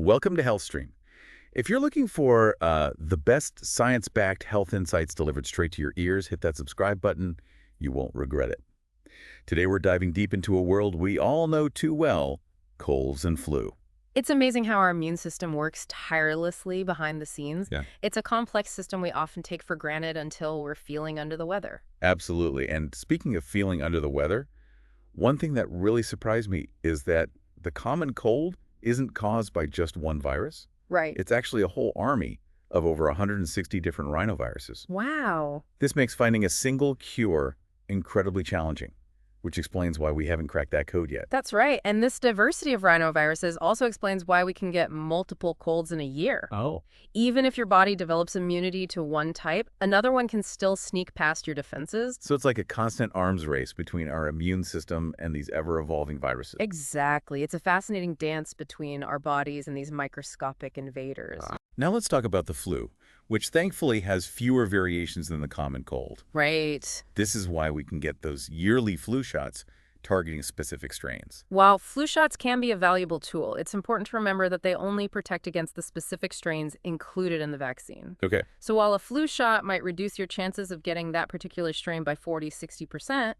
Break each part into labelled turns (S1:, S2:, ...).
S1: Welcome to HealthStream. If you're looking for the best science-backed health insights delivered straight to your ears, hit that subscribe button. You won't regret it. Today we're diving deep into a world we all know too well, colds and flu.
S2: It's amazing how our immune system works tirelessly behind the scenes.
S1: Yeah.
S2: It's a complex system we often take for granted until we're feeling under the weather.
S1: Absolutely. And speaking of feeling under the weather, one thing that really surprised me is that the common cold isn't caused by just one virus.
S2: Right.
S1: It's actually a whole army of over 160 different rhinoviruses.
S2: Wow.
S1: This makes finding a single cure incredibly challenging, which explains why we haven't cracked that code yet.
S2: That's right. And this diversity of rhinoviruses also explains why we can get multiple colds in a year.
S1: Oh.
S2: Even if your body develops immunity to one type, another one can still sneak past your defenses.
S1: So it's like a constant arms race between our immune system and these ever-evolving viruses.
S2: Exactly. It's a fascinating dance between our bodies and these microscopic invaders.
S1: Now let's talk about the flu, which thankfully has fewer variations than the common cold.
S2: Right.
S1: This is why we can get those yearly flu shots targeting specific strains.
S2: While flu shots can be a valuable tool, it's important to remember that they only protect against the specific strains included in the vaccine.
S1: Okay.
S2: So while a flu shot might reduce your chances of getting that particular strain by 40–60%,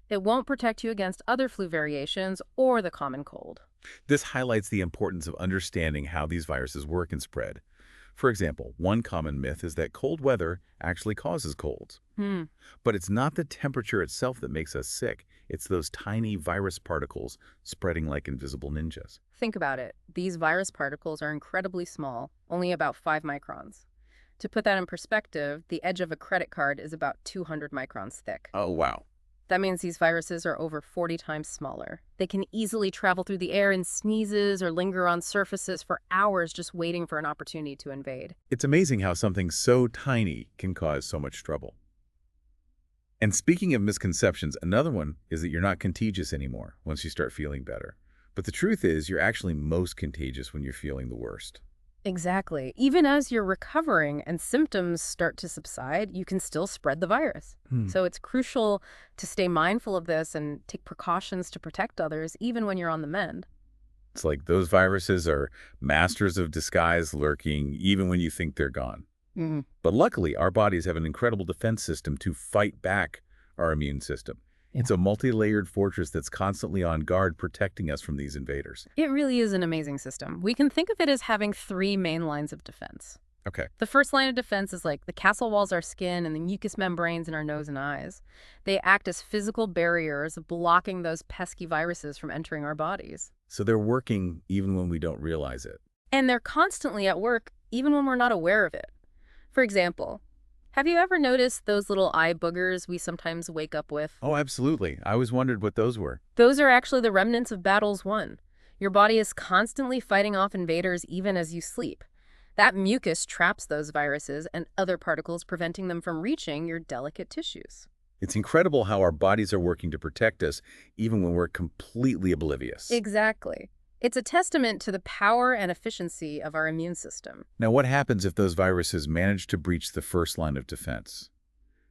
S2: it won't protect you against other flu variations or the common cold.
S1: This highlights the importance of understanding how these viruses work and spread. For example, one common myth is that cold weather actually causes colds. But it's not the temperature itself that makes us sick. It's those tiny virus particles spreading like invisible ninjas.
S2: Think about it. These virus particles are incredibly small, only about 5 microns. To put that in perspective, the edge of a credit card is about 200 microns thick.
S1: Oh, wow.
S2: That means these viruses are over 40 times smaller. They can easily travel through the air in sneezes or linger on surfaces for hours just waiting for an opportunity to invade.
S1: It's amazing how something so tiny can cause so much trouble. And speaking of misconceptions, another one is that you're not contagious anymore once you start feeling better. But the truth is, you're actually most contagious when you're feeling the worst.
S2: Exactly. Even as you're recovering and symptoms start to subside, you can still spread the virus. So it's crucial to stay mindful of this and take precautions to protect others, even when you're on the mend.
S1: It's like those viruses are masters of disguise lurking even when you think they're gone. But luckily, our bodies have an incredible defense system to fight back our immune system. It's a multi-layered fortress that's constantly on guard protecting us from these invaders.
S2: It really is an amazing system. We can think of it as having 3 main lines of defense.
S1: Okay.
S2: The first line of defense is like the castle walls our skin and the mucous membranes in our nose and eyes. They act as physical barriers, blocking those pesky viruses from entering our bodies.
S1: So they're working even when we don't realize it.
S2: And they're constantly at work, even when we're not aware of it. For example, have you ever noticed those little eye boogers we sometimes wake up with?
S1: Oh, absolutely. I always wondered what those were.
S2: Those are actually the remnants of battles won. Your body is constantly fighting off invaders even as you sleep. That mucus traps those viruses and other particles, preventing them from reaching your delicate tissues.
S1: It's incredible how our bodies are working to protect us even when we're completely oblivious.
S2: Exactly. It's a testament to the power and efficiency of our immune system.
S1: Now, what happens if those viruses manage to breach the first line of defense?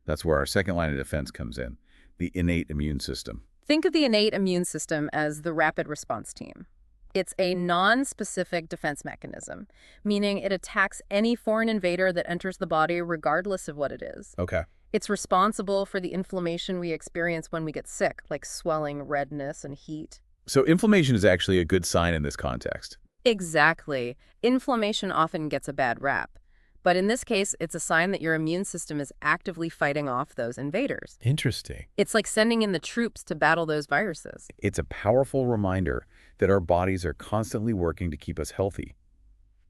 S1: That's where our second line of defense comes in, the innate immune system.
S2: Think of the innate immune system as the rapid response team. It's a non-specific defense mechanism, meaning it attacks any foreign invader that enters the body regardless of what it is.
S1: Okay.
S2: It's responsible for the inflammation we experience when we get sick, like swelling, redness, and heat.
S1: So inflammation is actually a good sign in this context.
S2: Exactly. Inflammation often gets a bad rap. But in this case, it's a sign that your immune system is actively fighting off those invaders.
S1: Interesting.
S2: It's like sending in the troops to battle those viruses.
S1: It's a powerful reminder that our bodies are constantly working to keep us healthy.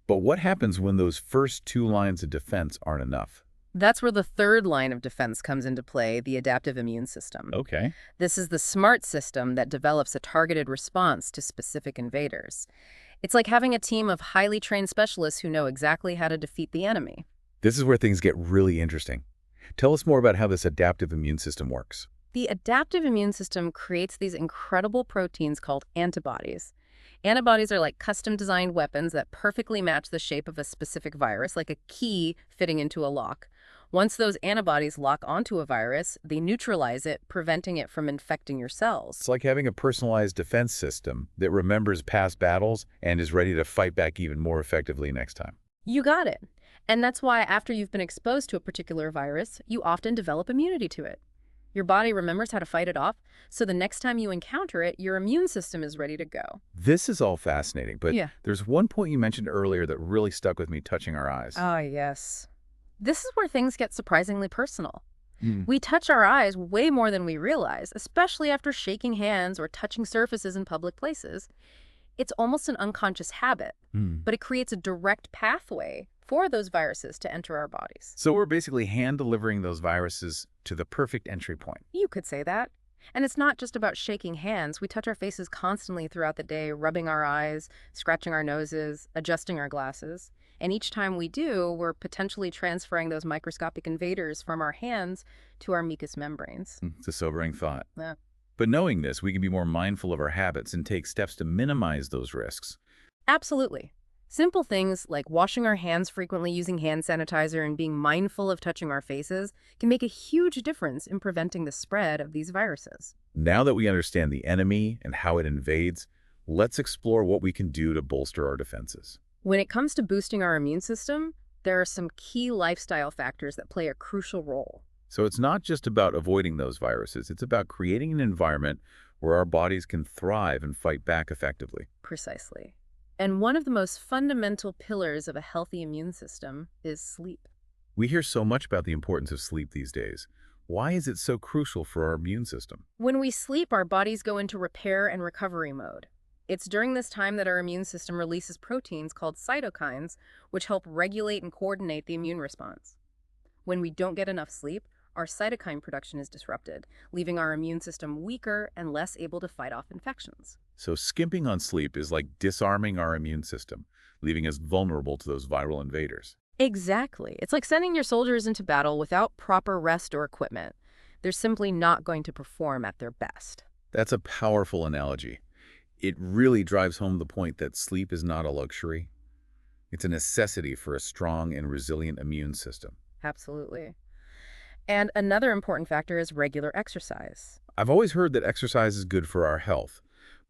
S1: But what happens when those first 2 lines of defense aren't enough?
S2: That's where the third line of defense comes into play, the adaptive immune system.
S1: Okay.
S2: This is the smart system that develops a targeted response to specific invaders. It's like having a team of highly trained specialists who know exactly how to defeat the enemy.
S1: This is where things get really interesting. Tell us more about how this adaptive immune system works.
S2: The adaptive immune system creates these incredible proteins called antibodies. Antibodies are like custom-designed weapons that perfectly match the shape of a specific virus, like a key fitting into a lock. Once those antibodies lock onto a virus, they neutralize it, preventing it from infecting your
S1: It's
S2: cells.
S1: like having a personalized defense system that remembers past battles and is ready to fight back even more effectively next time.
S2: You got it. And that's why after you've been exposed to a particular virus, you often develop immunity to it. Your body remembers how to fight it off, so the next time you encounter it, your immune system is ready to go.
S1: This is all fascinating, but
S2: Yeah.
S1: there's one point you mentioned earlier that really stuck with me, touching our eyes.
S2: Ah, yes. This is where things get surprisingly personal.
S1: Hmm.
S2: We touch our eyes way more than we realize, especially after shaking hands or touching surfaces in public places. It's almost an unconscious habit,
S1: Hmm.
S2: but it creates a direct pathway for those viruses to enter our bodies.
S1: So we're basically hand-delivering those viruses to the perfect entry point.
S2: You could say that. And it's not just about shaking hands. We touch our faces constantly throughout the day, rubbing our eyes, scratching our noses, adjusting our glasses. And each time we do, we're potentially transferring those microscopic invaders from our hands to our mucous membranes.
S1: It's a sobering thought.
S2: Yeah.
S1: But knowing this, we can be more mindful of our habits and take steps to minimize those risks.
S2: Absolutely. Simple things like washing our hands frequently, using hand sanitizer, and being mindful of touching our faces can make a huge difference in preventing the spread of these viruses.
S1: Now that we understand the enemy and how it invades, let's explore what we can do to bolster our defenses.
S2: When it comes to boosting our immune system, there are some key lifestyle factors that play a crucial role.
S1: So it's not just about avoiding those viruses, it's about creating an environment where our bodies can thrive and fight back effectively.
S2: Precisely. And one of the most fundamental pillars of a healthy immune system is sleep.
S1: We hear so much about the importance of sleep these days. Why is it so crucial for our immune system?
S2: When we sleep, our bodies go into repair and recovery mode. It's during this time that our immune system releases proteins called cytokines, which help regulate and coordinate the immune response. When we don't get enough sleep, our cytokine production is disrupted, leaving our immune system weaker and less able to fight off infections.
S1: So skimping on sleep is like disarming our immune system, leaving us vulnerable to those viral invaders.
S2: Exactly. It's like sending your soldiers into battle without proper rest or equipment. They're simply not going to perform at their best.
S1: That's a powerful analogy. It really drives home the point that sleep is not a luxury. It's a necessity for a strong and resilient immune system.
S2: Absolutely. And another important factor is regular exercise.
S1: I've always heard that exercise is good for our health,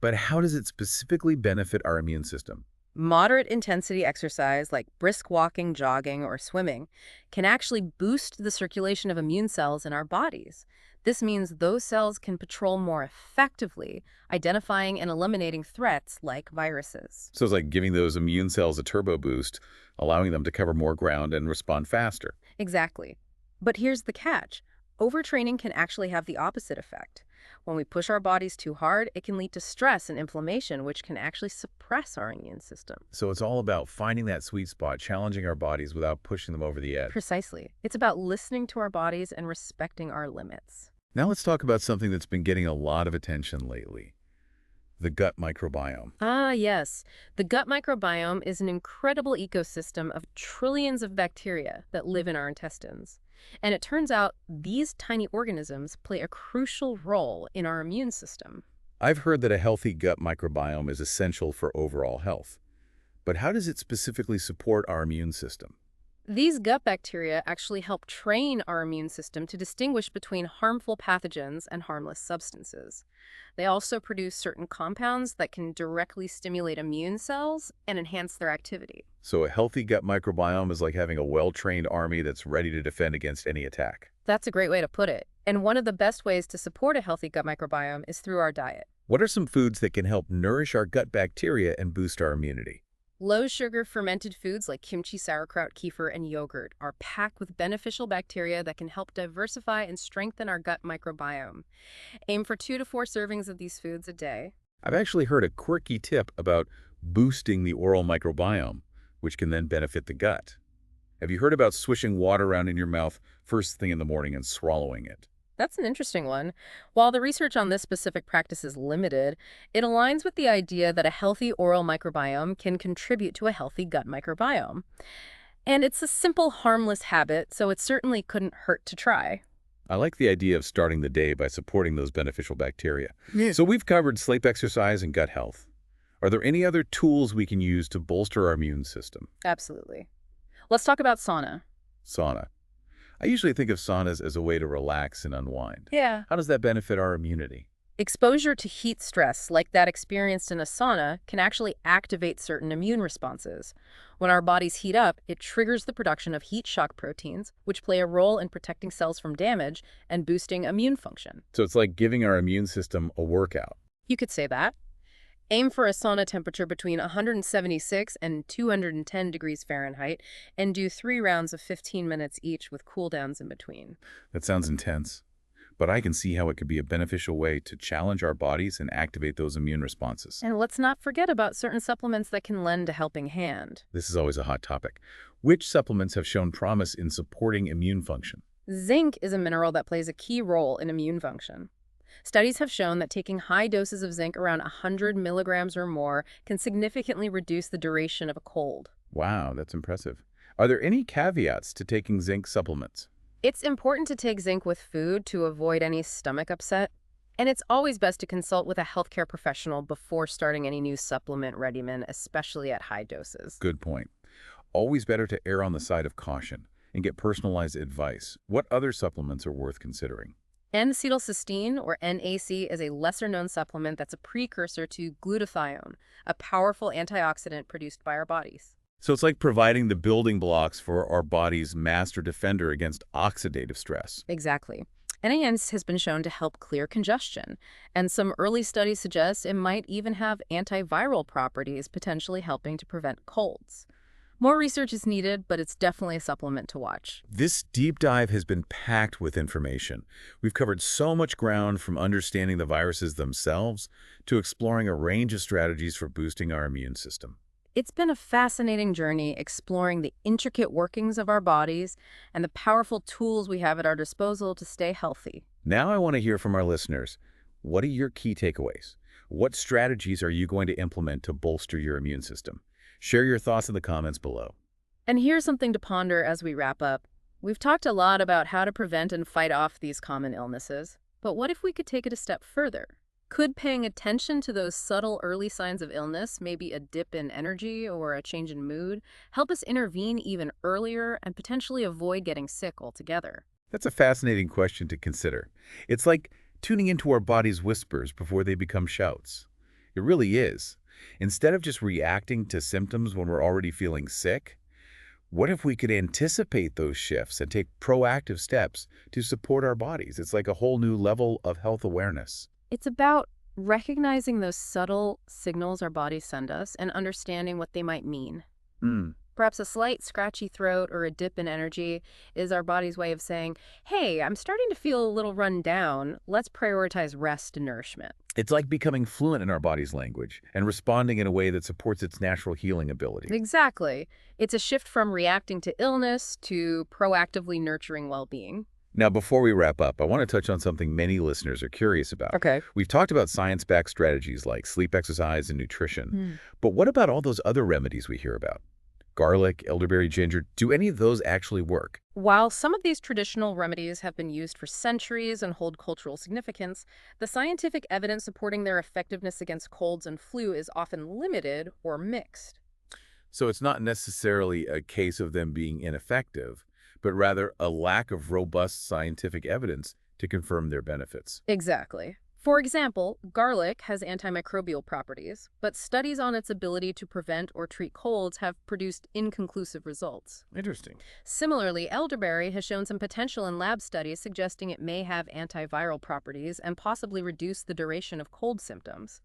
S1: but how does it specifically benefit our immune system?
S2: Moderate intensity exercise like brisk walking, jogging, or swimming can actually boost the circulation of immune cells in our bodies. This means those cells can patrol more effectively, identifying and eliminating threats like viruses.
S1: So it's like giving those immune cells a turbo boost, allowing them to cover more ground and respond faster.
S2: Exactly. But here's the catch. Overtraining can actually have the opposite effect. When we push our bodies too hard, it can lead to stress and inflammation, which can actually suppress our immune system.
S1: So it's all about finding that sweet spot, challenging our bodies without pushing them over the edge.
S2: Precisely. It's about listening to our bodies and respecting our limits.
S1: Now let's talk about something that's been getting a lot of attention lately, the gut microbiome.
S2: Ah, yes. The gut microbiome is an incredible ecosystem of trillions of bacteria that live in our intestines. And it turns out these tiny organisms play a crucial role in our immune system.
S1: I've heard that a healthy gut microbiome is essential for overall health. But how does it specifically support our immune system?
S2: These gut bacteria actually help train our immune system to distinguish between harmful pathogens and harmless substances. They also produce certain compounds that can directly stimulate immune cells and enhance their activity.
S1: So a healthy gut microbiome is like having a well-trained army that's ready to defend against any attack.
S2: That's a great way to put it. And one of the best ways to support a healthy gut microbiome is through our diet.
S1: What are some foods that can help nourish our gut bacteria and boost our immunity?
S2: Low-sugar fermented foods like kimchi, sauerkraut, kefir, and yogurt are packed with beneficial bacteria that can help diversify and strengthen our gut microbiome. Aim for 2 to 4 servings of these foods a day.
S1: I've actually heard a quirky tip about boosting the oral microbiome, which can then benefit the gut. Have you heard about swishing water around in your mouth first thing in the morning and swallowing it?
S2: That's an interesting one. While the research on this specific practice is limited, it aligns with the idea that a healthy oral microbiome can contribute to a healthy gut microbiome. And it's a simple, harmless habit, so it certainly couldn't hurt to try.
S1: I like the idea of starting the day by supporting those beneficial bacteria. So we've covered sleep, exercise, and gut health. Are there any other tools we can use to bolster our immune system?
S2: Absolutely. Let's talk about sauna.
S1: Sauna. I usually think of saunas as a way to relax and unwind.
S2: Yeah.
S1: How does that benefit our immunity?
S2: Exposure to heat stress, like that experienced in a sauna, can actually activate certain immune responses. When our bodies heat up, it triggers the production of heat shock proteins, which play a role in protecting cells from damage and boosting immune function.
S1: So it's like giving our immune system a workout.
S2: You could say that. Aim for a sauna temperature between 176 and 210 degrees Fahrenheit and do 3 rounds of 15 minutes each with cool downs in between.
S1: That sounds intense, but I can see how it could be a beneficial way to challenge our bodies and activate those immune responses.
S2: And let's not forget about certain supplements that can lend a helping hand.
S1: This is always a hot topic. Which supplements have shown promise in supporting immune function?
S2: Zinc is a mineral that plays a key role in immune function. Studies have shown that taking high doses of zinc, around 100 milligrams or more, can significantly reduce the duration of a cold.
S1: Wow, that's impressive. Are there any caveats to taking zinc supplements?
S2: It's important to take zinc with food to avoid any stomach upset, and it's always best to consult with a healthcare professional before starting any new supplement regimen, especially at high doses.
S1: Good point. Always better to err on the side of caution and get personalized advice. What other supplements are worth considering?
S2: N-acetylcysteine, or NAC, is a lesser-known supplement that's a precursor to glutathione, a powerful antioxidant produced by our bodies.
S1: So it's like providing the building blocks for our body's master defender against oxidative stress.
S2: Exactly. NAC has been shown to help clear congestion, and some early studies suggest it might even have antiviral properties, potentially helping to prevent colds. More research is needed, but it's definitely a supplement to watch.
S1: This deep dive has been packed with information. We've covered so much ground, from understanding the viruses themselves to exploring a range of strategies for boosting our immune system.
S2: It's been a fascinating journey exploring the intricate workings of our bodies and the powerful tools we have at our disposal to stay healthy.
S1: Now I want to hear from our listeners. What are your key takeaways? What strategies are you going to implement to bolster your immune system? Share your thoughts in the comments below.
S2: And here's something to ponder as we wrap up. We've talked a lot about how to prevent and fight off these common illnesses, but what if we could take it a step further? Could paying attention to those subtle early signs of illness, maybe a dip in energy or a change in mood, help us intervene even earlier and potentially avoid getting sick altogether?
S1: That's a fascinating question to consider. It's like tuning into our body's whispers before they become shouts. It really is. Instead of just reacting to symptoms when we're already feeling sick, what if we could anticipate those shifts and take proactive steps to support our bodies? It's like a whole new level of health awareness.
S2: It's about recognizing those subtle signals our bodies send us and understanding what they might mean. Perhaps a slight scratchy throat or a dip in energy is our body's way of saying, hey, I'm starting to feel a little run down. Let's prioritize rest and nourishment.
S1: It's like becoming fluent in our body's language and responding in a way that supports its natural healing ability.
S2: Exactly. It's a shift from reacting to illness to proactively nurturing well-being.
S1: Now, before we wrap up, I want to touch on something many listeners are curious about.
S2: Okay.
S1: We've talked about science-backed strategies like sleep, exercise, and nutrition. But what about all those other remedies we hear about? Garlic, elderberry, ginger, do any of those actually work?
S2: While some of these traditional remedies have been used for centuries and hold cultural significance, the scientific evidence supporting their effectiveness against colds and flu is often limited or mixed.
S1: So it's not necessarily a case of them being ineffective, but rather a lack of robust scientific evidence to confirm their benefits.
S2: Exactly. For example, garlic has antimicrobial properties, but studies on its ability to prevent or treat colds have produced inconclusive results.
S1: Interesting.
S2: Similarly, elderberry has shown some potential in lab studies suggesting it may have antiviral properties and possibly reduce the duration of cold symptoms.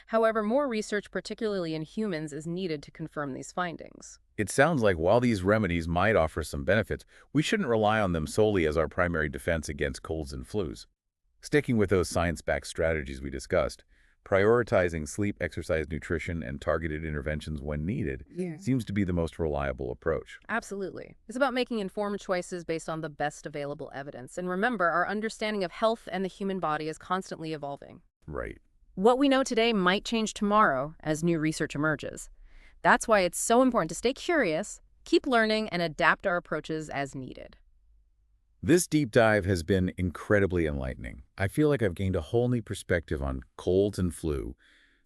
S2: However, more research, particularly in humans, is needed to confirm these findings.
S1: It sounds like while these remedies might offer some benefits, we shouldn't rely on them solely as our primary defense against colds and flus. Sticking with those science-backed strategies we discussed, prioritizing sleep, exercise, nutrition, and targeted interventions when needed seems to be the most reliable approach.
S2: Absolutely. It's about making informed choices based on the best available evidence. And remember, our understanding of health and the human body is constantly evolving.
S1: Right.
S2: What we know today might change tomorrow as new research emerges. That's why it's so important to stay curious, keep learning, and adapt our approaches as needed.
S1: This deep dive has been incredibly enlightening. I feel like I've gained a whole new perspective on colds and flu.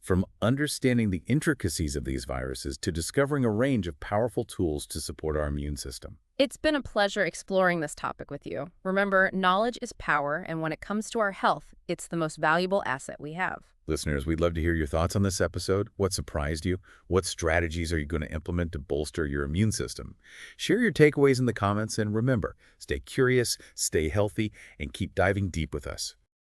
S1: from understanding the intricacies of these viruses to discovering a range of powerful tools to support our immune system.
S2: It's been a pleasure exploring this topic with you. Remember, knowledge is power, and when it comes to our health, it's the most valuable asset we have.
S1: Listeners, we'd love to hear your thoughts on this episode. What surprised you? What strategies are you going to implement to bolster your immune system? Share your takeaways in the comments, and remember, stay curious, stay healthy, and keep diving deep with us.